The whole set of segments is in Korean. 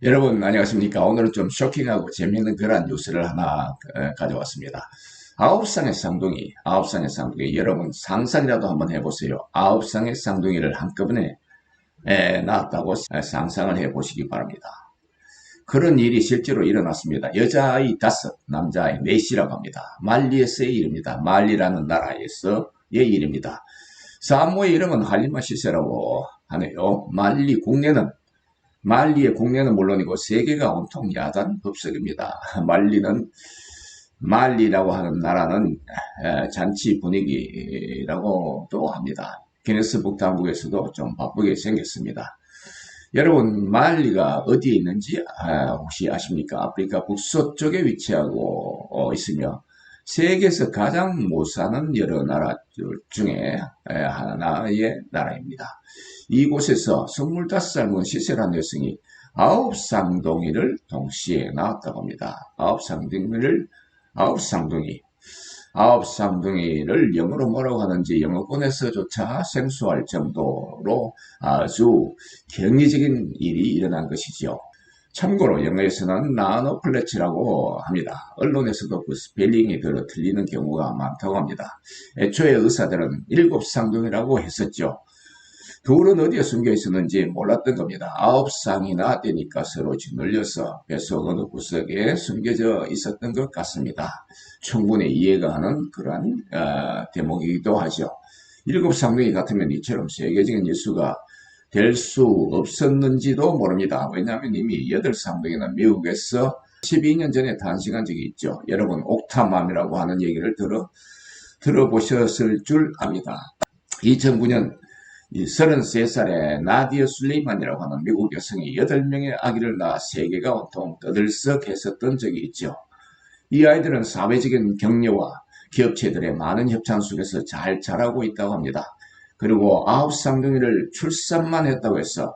여러분 안녕하십니까? 오늘은 좀 쇼킹하고 재미있는 그런 뉴스를 하나 가져왔습니다. 아홉 쌍의 쌍둥이. 여러분 상상이라도 한번 해보세요. 아홉 쌍의 쌍둥이를 한꺼번에 낳았다고 상상을 해보시기 바랍니다. 그런 일이 실제로 일어났습니다. 여자아이 다섯, 남자아이 넷이라고 합니다. 말리에서의 일입니다. 말리라는 나라에서의 일입니다. 사모의 이름은 할리마 시세라고 하네요. 말리의 국내는 물론이고 세계가 온통 야단 법석입니다. 말리라고 하는 나라는 잔치 분위기라고도 합니다. 기네스북 당국에서도 좀 바쁘게 생겼습니다. 여러분 말리가 어디에 있는지 혹시 아십니까? 아프리카 북서쪽에 위치하고 있으며 세계에서 가장 못 사는 여러 나라 중에 하나의 나라입니다. 이곳에서 25살 먹은 시세란 여성이 아홉 쌍둥이를 동시에 낳았다고 합니다. 아홉 쌍둥이를 영어로 뭐라고 하는지 영어권에서조차 생소할 정도로 아주 경이적인 일이 일어난 것이지요. 참고로 영어에서는 나노플래치라고 합니다. 언론에서도 그 스펠링이 틀리는 경우가 많다고 합니다. 애초에 의사들은 일곱 쌍둥이라고 했었죠. 둘은 어디에 숨겨 있었는지 몰랐던 겁니다. 아홉 쌍이나 되니까 서로 짓눌려서 뱃속 어느 구석에 숨겨져 있었던 것 같습니다. 충분히 이해가 하는 그런 대목이기도 하죠. 일곱 쌍둥이 같으면 이처럼 세계적인 뉴스가 될 수 없었는지도 모릅니다. 왜냐하면 이미 여덟 쌍둥이는 미국에서 12년 전에 탄생한 적이 있죠. 여러분 옥타맘이라고 하는 얘기를 들어보셨을 줄 압니다. 2009년 33살의 나디어 술레이만이라고 하는 미국 여성이 8명의 아기를 낳아 세계가 온통 떠들썩했었던 적이 있죠. 이 아이들은 사회적인 격려와 기업체들의 많은 협찬 속에서 잘 자라고 있다고 합니다. 그리고 아홉 쌍둥이를 출산만 했다고 해서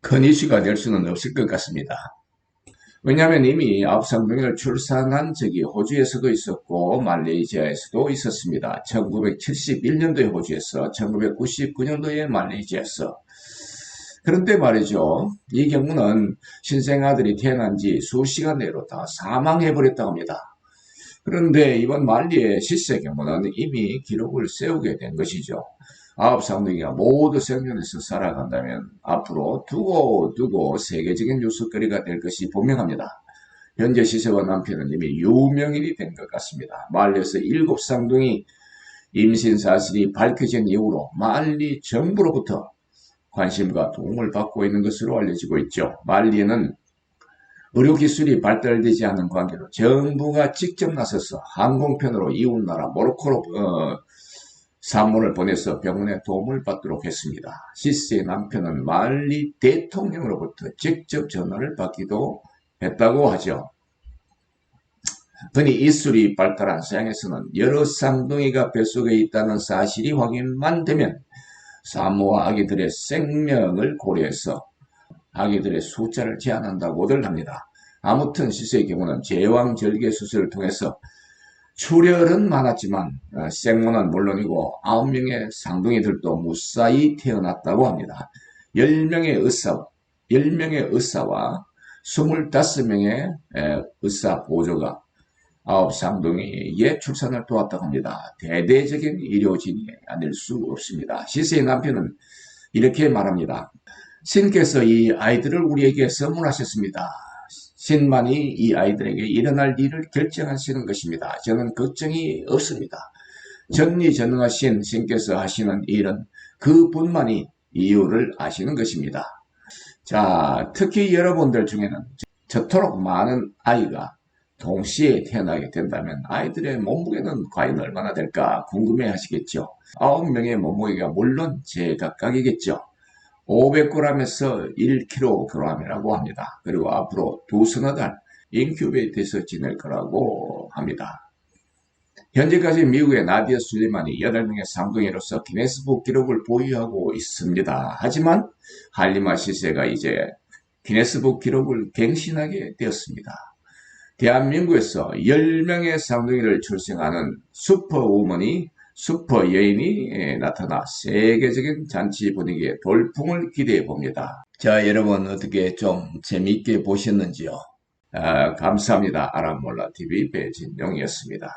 큰 이슈가 될 수는 없을 것 같습니다. 왜냐하면 이미 아홉 쌍둥이를 출산한 적이 호주에서도 있었고 말레이시아에서도 있었습니다. 1971년도에 호주에서 1999년도에 말레이시아에서. 그런데 말이죠. 이 경우는 신생아들이 태어난 지 수시간 내로 다 사망해버렸다고 합니다. 그런데 이번 말리의 실세 경우는 이미 기록을 세우게 된 것이죠. 아홉 쌍둥이가 모두 생존해서 살아간다면 앞으로 두고 세계적인 뉴스거리가 될 것이 분명합니다. 현재 시세와 남편은 이미 유명인이 된 것 같습니다. 말리에서 일곱 쌍둥이 임신 사실이 밝혀진 이후로 말리 정부로부터 관심과 도움을 받고 있는 것으로 알려지고 있죠. 말리는 의료기술이 발달되지 않은 관계로 정부가 직접 나서서 항공편으로 이웃나라 모로코로 산모를 보내서 병원에 도움을 받도록 했습니다. 시스의 남편은 말리 대통령으로부터 직접 전화를 받기도 했다고 하죠. 그니 이술이 발달한 서양에서는 여러 쌍둥이가 뱃속에 있다는 사실이 확인만 되면 산모와 아기들의 생명을 고려해서 아기들의 숫자를 제한한다고들 합니다. 아무튼 시세의 경우는 제왕절개 수술을 통해서 출혈은 많았지만 생모는 물론이고 9명의 쌍둥이들도 무사히 태어났다고 합니다. 10명의 의사와 25명의 의사 보조가 아홉 쌍둥이의 출산을 도왔다고 합니다. 대대적인 의료진이 아닐 수 없습니다. 시세의 남편은 이렇게 말합니다. 신께서 이 아이들을 우리에게 선물하셨습니다. 신만이 이 아이들에게 일어날 일을 결정하시는 것입니다. 저는 걱정이 없습니다. 전지전능하신 신께서 하시는 일은 그분만이 이유를 아시는 것입니다. 자, 특히 여러분들 중에는 저토록 많은 아이가 동시에 태어나게 된다면 아이들의 몸무게는 과연 얼마나 될까 궁금해 하시겠죠. 9명의 몸무게가 물론 제각각이겠죠. 500g에서 1kg이라고 합니다. 그리고 앞으로 두서너 달 인큐베이터에서 지낼 거라고 합니다. 현재까지 미국의 나디아 술리만이 8명의 쌍둥이로서 기네스북 기록을 보유하고 있습니다. 하지만 할리마 시세가 이제 기네스북 기록을 갱신하게 되었습니다. 대한민국에서 10명의 쌍둥이를 출생하는 슈퍼우먼이 슈퍼 여인이 나타나 세계적인 잔치 분위기에 돌풍을 기대해 봅니다. 자, 여러분 어떻게 좀 재미있게 보셨는지요? 감사합니다. 아람몰라TV 배진용이었습니다.